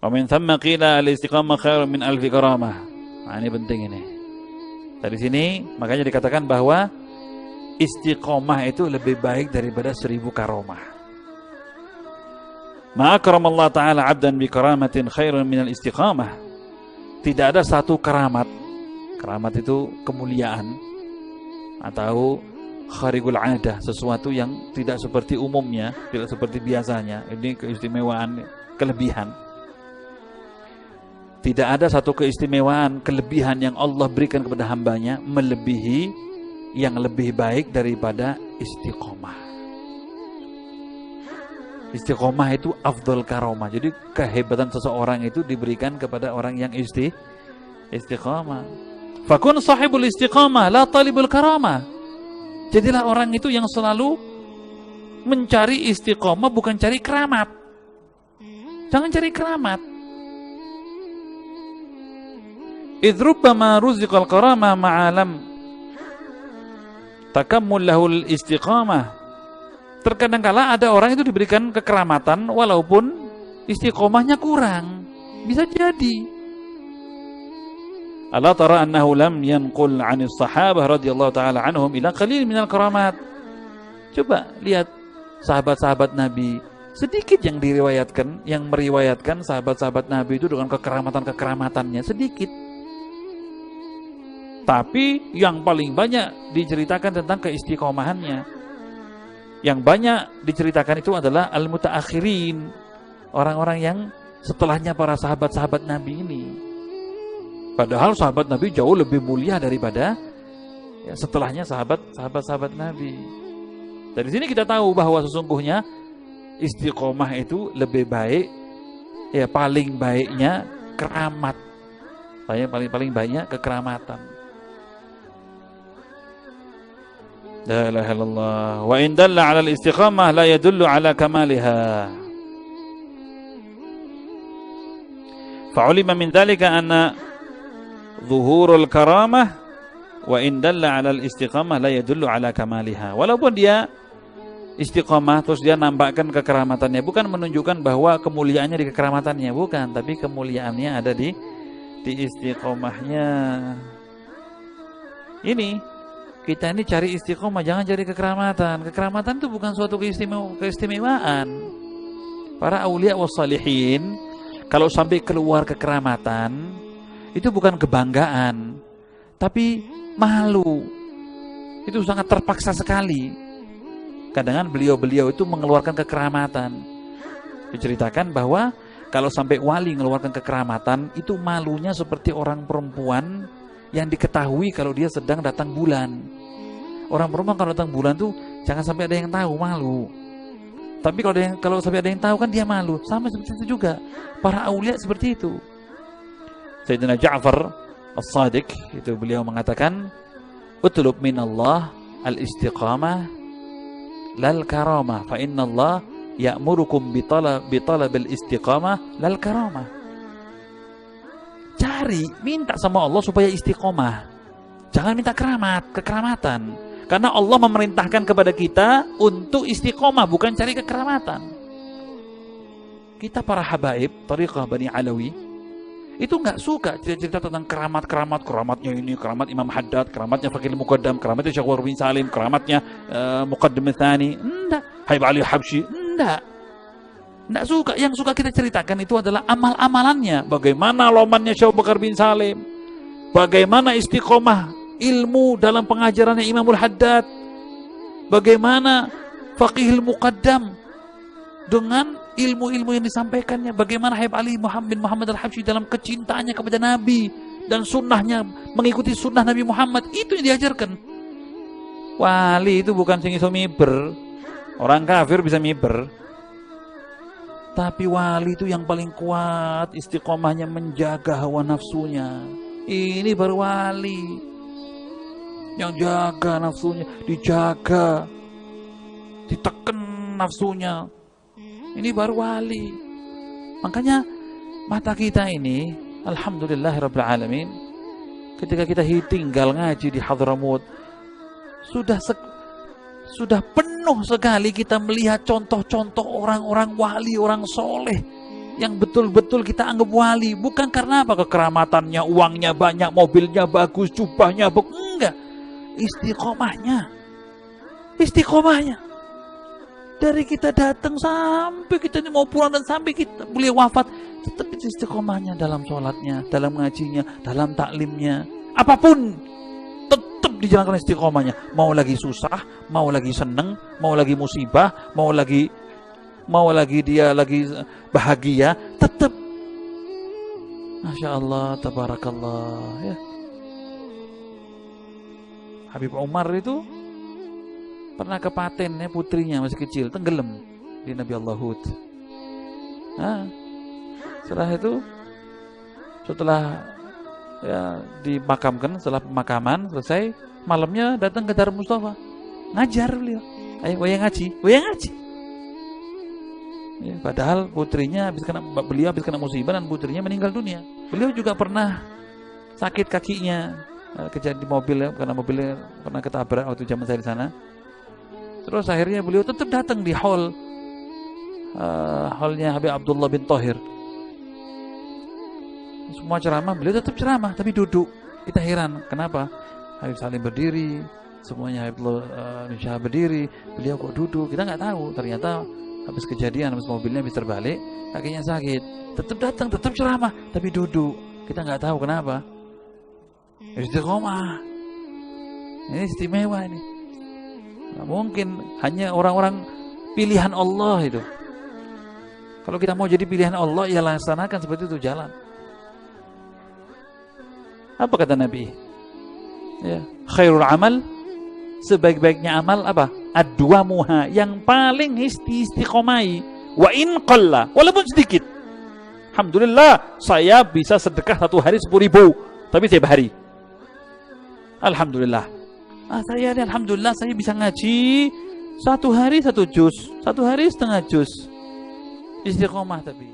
Wa min thamma qila al-istiqamah khairun min alfi karamah. Nah, ini penting ini. Dari sini makanya dikatakan bahwa istiqomah itu lebih baik daripada 1000 karamah. Ma akramallahu ta'ala 'abdan bi karamatin khairun min al-istiqamah. Tidak ada satu karamat. Karamat itu kemuliaan atau kharigul 'adah, sesuatu yang tidak seperti umumnya, tidak seperti biasanya. Ini keistimewaan, kelebihan. Tidak ada satu keistimewaan, kelebihan yang Allah berikan kepada hambanya melebihi yang lebih baik daripada istiqomah. Istiqomah itu afdol karamah. Jadi kehebatan seseorang itu diberikan kepada orang yang istiqomah. Fakun sahibul istiqamah la talibul karamah. Jadilah orang itu yang selalu mencari istiqomah, bukan cari keramat. Jangan cari keramat. Idh rubbama ruziqal karamah ma'alam takammul lahul istiqamah. Terkadang kala ada orang itu diberikan kekeramatan walaupun istiqomahnya kurang. Bisa jadi. Ala tara annahu lam yanqul 'anis sahabah radhiyallahu taala anhum ila qalil minal karamat. Coba lihat sahabat-sahabat Nabi, sedikit yang diriwayatkan, yang meriwayatkan sahabat-sahabat Nabi itu dengan kekeramatan-kekeramatannya sedikit. Tapi yang paling banyak diceritakan tentang keistiqomahannya. Yang banyak diceritakan itu adalah al-mutaakhirin, orang-orang yang setelahnya para sahabat-sahabat Nabi ini. Padahal sahabat Nabi jauh lebih mulia daripada ya, setelahnya sahabat-sahabat Nabi. Dari sini kita tahu bahwa sesungguhnya istiqomah itu lebih baik, ya paling baiknya keramat. Paling banyak kekeramatan. La ilaha illallah. Wa in dalla 'ala al-istiqamah la yadullu 'ala kamaliha. Fa'ulima min dhalika anna dhuhurul karamah wa in dalla 'ala al-istiqamah la yadullu 'ala kamaliha. Walaupun dia istiqamah terus dia nampakkan kekeramatannya, bukan menunjukkan bahwa kemuliaannya di kekeramatannya, bukan, tapi kemuliaannya ada di istiqomahnya. Ini kita ini cari istiqomah, jangan cari kekeramatan. Kekeramatan itu bukan suatu keistimewaan. Para aulia wassalihin kalau sampai keluar kekeramatan itu bukan kebanggaan, tapi malu. Itu sangat terpaksa sekali. Kadang-kadang beliau-beliau itu mengeluarkan kekeramatan. Diceritakan bahwa kalau sampai wali mengeluarkan kekeramatan, itu malunya seperti orang perempuan yang diketahui kalau dia sedang datang bulan. Orang perempuan kalau datang bulan tuh jangan sampai ada yang tahu, malu. Tapi kalau sampai ada yang tahu kan dia malu. Sama seperti itu juga. Para aulia seperti itu. Sayyidina Ja'far As-Sadiq itu beliau mengatakan, "Utlub minallah al-istiqamah lal karamah, fa innallah ya'murukum bi talabil istiqamah lal karamah." Cari, minta sama Allah supaya istiqomah. Jangan minta kekeramatan. Karena Allah memerintahkan kepada kita untuk istiqomah, bukan cari kekeramatan. Kita para habaib, Thariqah Bani Alawi, itu nggak suka cerita tentang keramatnya ini, keramat Imam Haddad, keramatnya Faqih Muqaddam, keramatnya Syekh Warwi bin Salim, keramatnya Muqaddam Tsani. Enggak. Habib Ali Habsyi, enggak. Tidak suka. Yang suka kita ceritakan itu adalah amal-amalannya. Bagaimana lomannya Syekh Bakar bin Salim, bagaimana istiqomah ilmu dalam pengajarannya Imamul Haddad, bagaimana Faqihul Muqaddam dengan ilmu-ilmu yang disampaikannya, bagaimana Habib Ali bin Muhammad Al-Habsyi dalam kecintaannya kepada Nabi dan sunnahnya, mengikuti sunnah Nabi Muhammad. Itu yang diajarkan. Wali itu bukan sing iso miber. Orang kafir bisa miber. Tapi wali itu yang paling kuat istiqomahnya, menjaga hawa nafsunya. Ini baru wali. Yang jaga nafsunya, dijaga, ditekan nafsunya. Ini baru wali. Makanya mata kita ini, alhamdulillahirabbil alamin, ketika kita tinggal ngaji di Hadramut, sudah penuh sekali kita melihat contoh-contoh orang-orang wali, orang soleh yang betul-betul kita anggap wali. Bukan karena apa? Kekeramatannya, uangnya banyak, mobilnya bagus, jubahnya bagus. Enggak. Istiqomahnya. Dari kita datang sampai kita mau pulang dan sampai kita beliau wafat, tetap istiqomahnya dalam sholatnya, dalam ngajinya, dalam taklimnya. Apapun, tetap dijalankan istiqomahnya. Mau lagi susah, mau lagi seneng, mau lagi musibah, mau lagi dia lagi bahagia, tetap. Masya Allah, tabarakallah ya. Habib Umar itu pernah kepaten ya, putrinya masih kecil tenggelam di Nabi Allah Hud. Setelah ya dimakamkan, setelah pemakaman selesai, malamnya datang ke Darul Mustafa, ngajar beliau. Ayo wayang ngaji. Ya, padahal beliau habis kena musibah dan putrinya meninggal dunia. Beliau juga pernah sakit kakinya, kejadian di mobil ya, karena mobilnya pernah ketabrak waktu zaman saya di sana. Terus akhirnya beliau tetap datang di hallnya Habib Abdullah bin Thohir. Semua ceramah, beliau tetap ceramah, tapi duduk. Kita heran, kenapa? Habib Salim berdiri, semuanya Habib bin Syahab berdiri, beliau kok duduk? Kita nggak tahu. Ternyata habis kejadian, habis mobilnya habis terbalik, kakinya sakit. Tetap datang, tetap ceramah, tapi duduk. Kita nggak tahu kenapa. Istiqomah. Ini istimewa ini. Nah, mungkin hanya orang-orang pilihan Allah itu. Kalau kita mau jadi pilihan Allah, ya laksanakan seperti itu, jalan. Apa kata Nabi? Ya, khairul amal, sebaik-baiknya amal apa? Adwamuha, yang paling istiqomai. Wa in qalla, walaupun sedikit. Alhamdulillah, saya bisa sedekah 1 hari 10.000, tapi tiap hari. Alhamdulillah. Alhamdulillah saya bisa ngaji 1 hari 1 juz, 1 hari setengah juz. Istiqomah tapi.